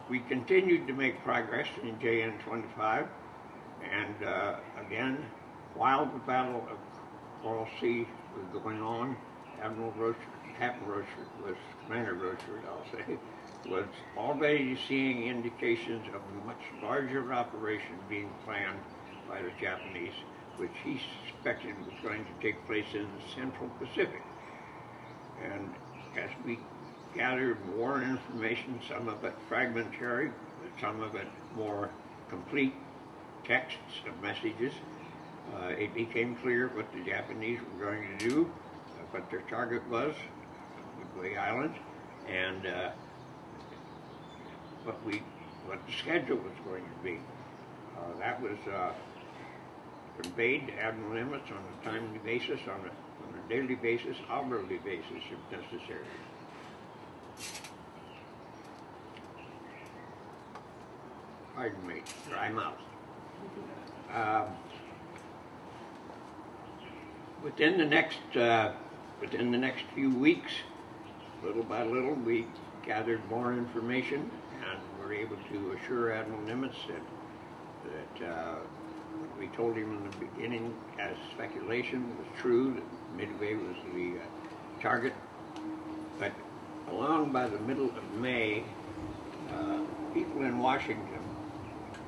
we continued to make progress in JN-25, and again, while the Battle of Coral Sea was going on, Commander Rochford, I'll say, was already seeing indications of a much larger operation being planned by the Japanese, which he suspected was going to take place in the Central Pacific. And as we gathered more information, some of it fragmentary, but some of it more complete texts of messages, it became clear what the Japanese were going to do, what their target was, Midway Island, and what the schedule was going to be. That was conveyed to Admiral Nimitz on a timely basis, on a daily basis, hourly basis, if necessary. Pardon me, dry mouth. Within the next few weeks, little by little, we gathered more information and were able to assure Admiral Nimitz that what we told him in the beginning as speculation was true, that Midway was the target. But along by the middle of May, people in Washington,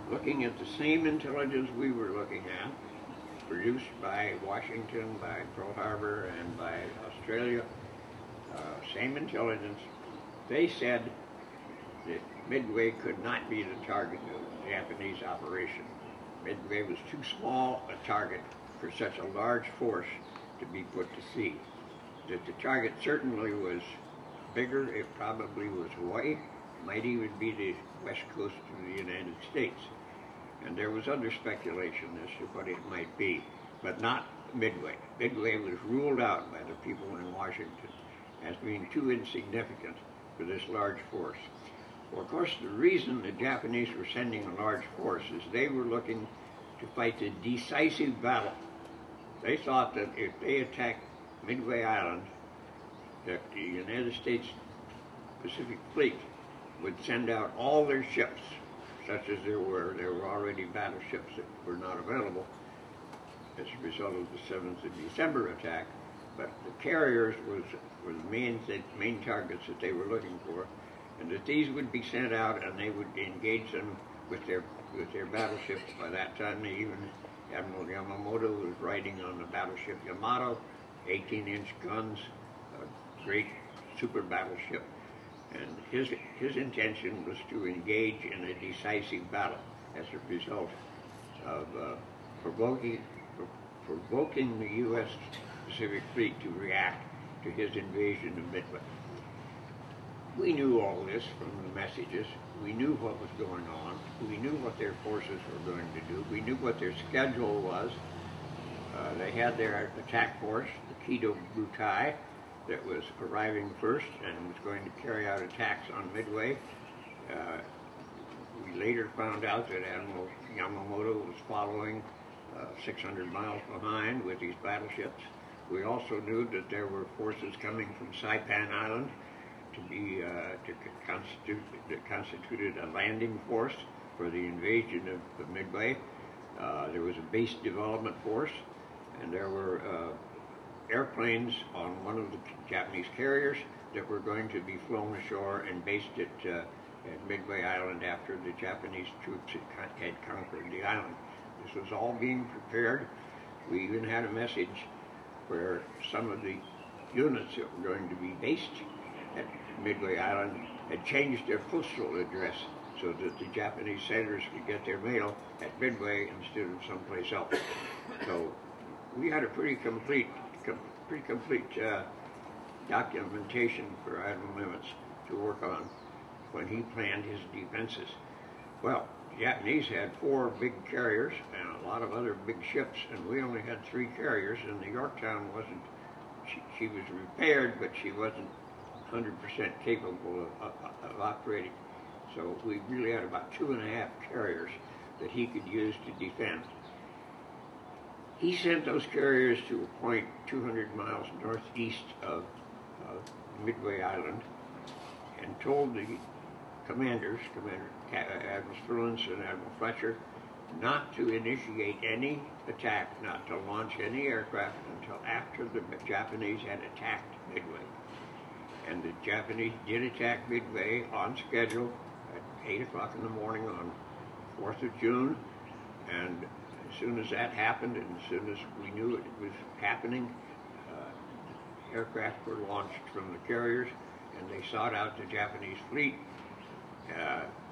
looking at the same intelligence we were looking at, produced by Washington, by Pearl Harbor, and by Australia, same intelligence, they said that Midway could not be the target of the Japanese operation. Midway was too small a target for such a large force to be put to sea. That the target certainly was bigger, it probably was Hawaii, might even be the west coast of the United States. And there was other speculation as to what it might be, but not Midway. Midway was ruled out by the people in Washington as being too insignificant for this large force. Well, of course, the reason the Japanese were sending a large force is they were looking to fight a decisive battle. They thought that if they attacked Midway Island, that the United States Pacific Fleet would send out all their ships, such as there were already battleships that were not available as a result of the 7th of December attack, but the carriers were the main targets that they were looking for, and that these would be sent out and they would engage them with their battleships. By that time, Admiral Yamamoto was riding on the battleship Yamato, 18-inch guns, a great super battleship. And his intention was to engage in a decisive battle as a result of provoking the U.S. Pacific Fleet to react to his invasion of Midway. We knew all this from the messages. We knew what was going on. We knew what their forces were going to do. We knew what their schedule was. They had their attack force, the Kido Butai, that was arriving first and was going to carry out attacks on Midway. We later found out that Admiral Yamamoto was following 600 miles behind with these battleships. We also knew that there were forces coming from Saipan Island that constituted a landing force for the invasion of Midway. There was a base development force, and there were airplanes on one of the Japanese carriers that were going to be flown ashore and based at Midway Island after the Japanese troops had conquered the island. This was all being prepared. We even had a message where some of the units that were going to be based at Midway Island had changed their postal address so that the Japanese sailors could get their mail at Midway instead of someplace else. So we had a pretty complete documentation for Admiral Nimitz to work on when he planned his defenses. Well, the Japanese had 4 big carriers and a lot of other big ships, and we only had 3 carriers, and the Yorktown wasn't, she was repaired, but she wasn't 100% capable of operating. So we really had about 2.5 carriers that he could use to defend. He sent those carriers to a point 200 miles northeast of Midway Island and told the commanders, Admiral Spruance and Admiral Fletcher, not to initiate any attack, not to launch any aircraft until after the Japanese had attacked Midway. And the Japanese did attack Midway on schedule at 8 o'clock in the morning on 4th of June. And as soon as that happened, and as soon as we knew it was happening, aircraft were launched from the carriers, and they sought out the Japanese fleet.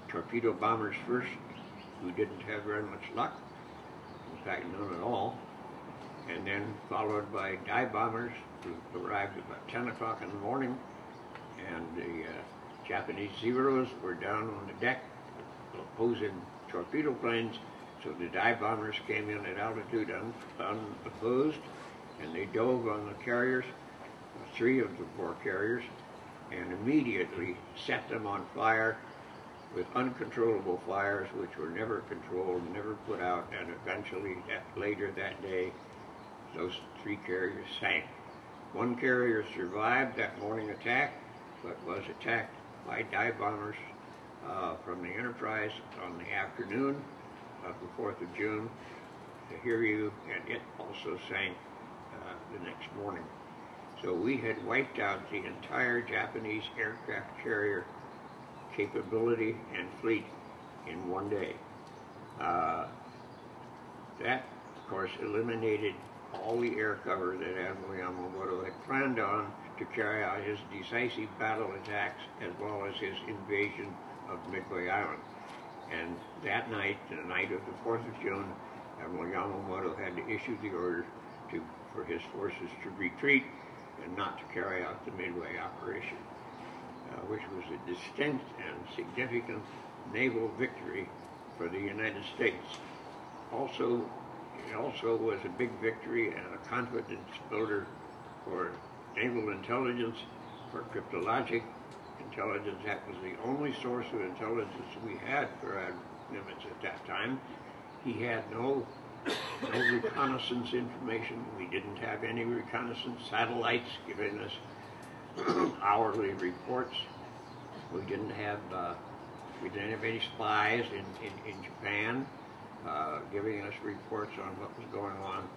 Torpedo bombers first, who didn't have very much luck, in fact none at all, and then followed by dive bombers who arrived about 10 o'clock in the morning, and the Japanese Zeros were down on the deck opposing torpedo planes, so the dive bombers came in at altitude unopposed, and they dove on the carriers, 3 of the 4 carriers, and immediately set them on fire with uncontrollable fires, which were never controlled, never put out, and eventually, later that day, those 3 carriers sank. 1 carrier survived that morning attack, but was attacked by dive bombers from the Enterprise on the afternoon of the 4th of June, the Hiryu, and it also sank the next morning. So we had wiped out the entire Japanese aircraft carrier capability and fleet in 1 day. That, of course, eliminated all the air cover that Admiral Yamamoto had planned on to carry out his decisive battle attacks as well as his invasion of Midway Island. And that night, the night of the 4th of June, Admiral Yamamoto had to issue the order for his forces to retreat and not to carry out the Midway operation, which was a distinct and significant naval victory for the United States. It also was a big victory and a confidence builder for naval intelligence, for cryptologic intelligence. That was the only source of intelligence we had for Admiral Nimitz at that time. He had no reconnaissance information. We didn't have any reconnaissance satellites giving us hourly reports. We didn't have any spies in Japan giving us reports on what was going on.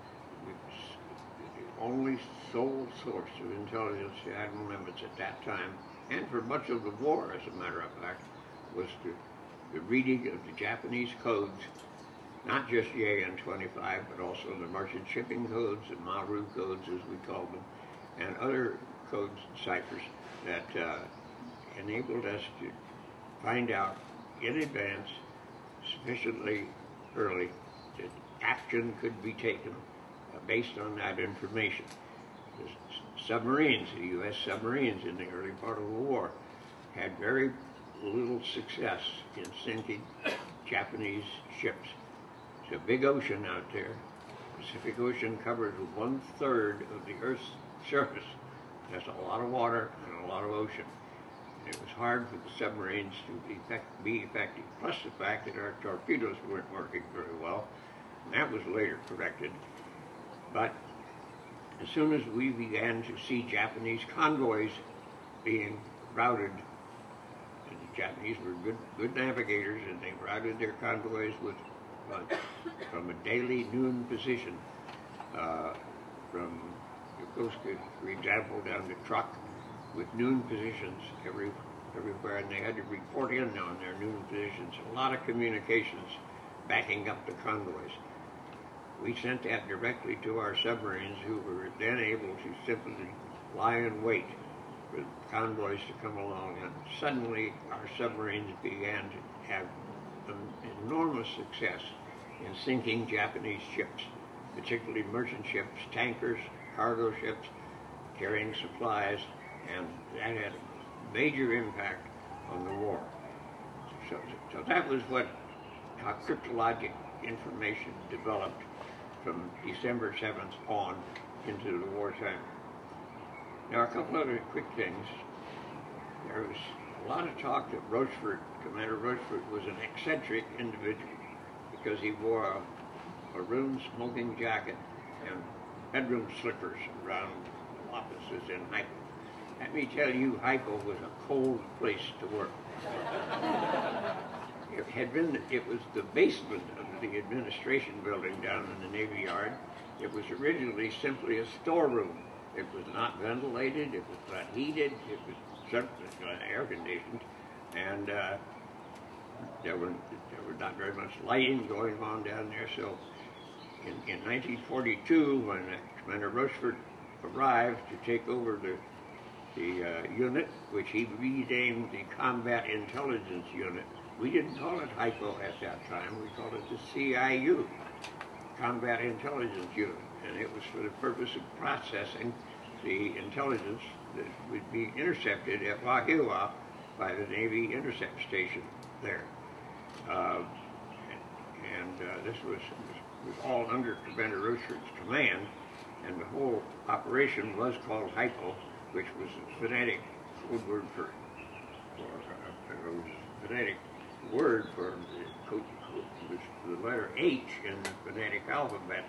The only sole source of intelligence to Admiral Nimitz at that time, and for much of the war, as a matter of fact, was the reading of the Japanese codes, not just JN 25, but also the merchant shipping codes, the Maru codes, as we called them, and other codes and ciphers that enabled us to find out in advance, sufficiently early, that action could be taken based on that information. The submarines, the U.S. submarines in the early part of the war, had very little success in sinking Japanese ships. It's a big ocean out there. The Pacific Ocean covers 1/3 of the Earth's surface. That's a lot of water and a lot of ocean. It was hard for the submarines to be effective, plus the fact that our torpedoes weren't working very well. And that was later corrected. But as soon as we began to see Japanese convoys being routed, and the Japanese were good navigators, and they routed their convoys from a daily noon position, from Yokosuka, for example, down to Truk, with noon positions everywhere, and they had to report in on their noon positions. A lot of communications backing up the convoys. We sent that directly to our submarines, who were then able to simply lie in wait for convoys to come along, and suddenly our submarines began to have enormous success in sinking Japanese ships, particularly merchant ships, tankers, cargo ships, carrying supplies, and that had a major impact on the war. So that was how cryptologic information developed from December 7th on into the wartime. Now, a couple other quick things. There was a lot of talk that Commander Rochefort, was an eccentric individual because he wore a maroon smoking jacket and bedroom slippers around offices in Haifa. Let me tell you, Haifa was a cold place to work. it was the basement of the administration building down in the Navy Yard. It was originally simply a storeroom. It was not ventilated, it was not heated, it was certainly not air conditioned, and there was not very much lighting going on down there. So in 1942, when Commander Rochefort arrived to take over the unit, which he renamed the Combat Intelligence Unit, we didn't call it HIPO at that time, we called it the CIU, Combat Intelligence Unit, and it was for the purpose of processing the intelligence that would be intercepted at Wahiawa by the Navy Intercept Station there. This was all under Commander Rochefort's command, and the whole operation was called HIPO, which was a phonetic code word for phonetic word for the letter H in the phonetic alphabet,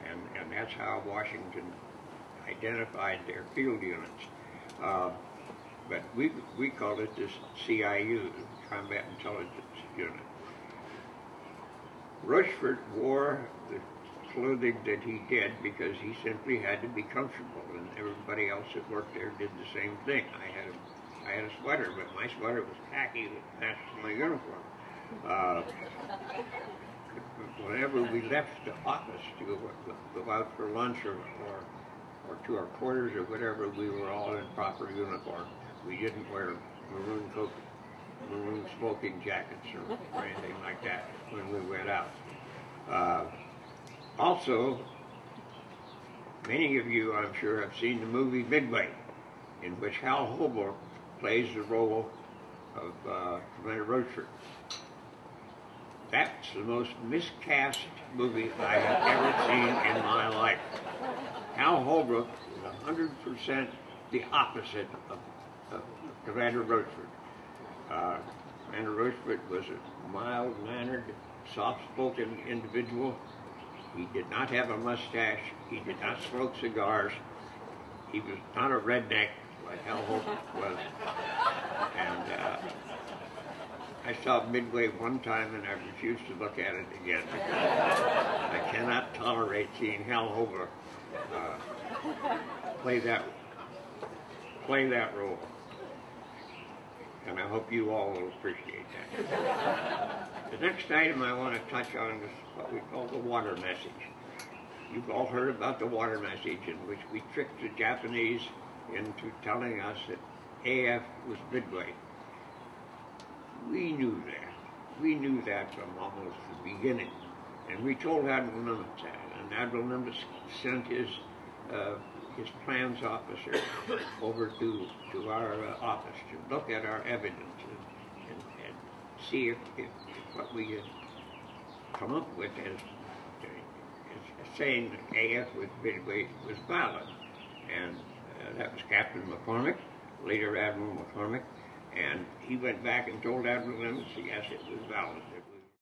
and that's how Washington identified their field units. But we called it the CIU, the Combat Intelligence Unit. Rochefort wore the clothing that he did because he simply had to be comfortable, and everybody else that worked there did the same thing. I had a sweater, but my sweater was khaki that matched my uniform. Whenever we left the office to go out for lunch or to our quarters or whatever, we were all in proper uniform. We didn't wear maroon coat, maroon smoking jackets or anything like that when we went out. Also, many of you, I'm sure, have seen the movie Midway, in which Hal Holbrook plays the role of Commander Rochefort. That's the most miscast movie I have ever seen in my life. Hal Holbrook is 100% the opposite of Commander Rochefort. Commander Rochefort was a mild-mannered, soft-spoken individual. He did not have a mustache. He did not smoke cigars. He was not a redneck like Hal Holbrook was. And I saw Midway one time and I refused to look at it again because I cannot tolerate seeing Hal Holbrook play that role. And I hope you all will appreciate that. The next item I want to touch on is what we call the water message. You've all heard about the water message, in which we tricked the Japanese into telling us that AF was Midway. We knew that. We knew that from almost the beginning. And we told Admiral Nimitz that. And Admiral Nimitz sent his plans officer over to our office to look at our evidence and see if what we had come up with as saying that AF with Midway was valid. And that was Captain McCormick, later Admiral McCormick, and he went back and told Admiral Nimitz, yes, it was valid.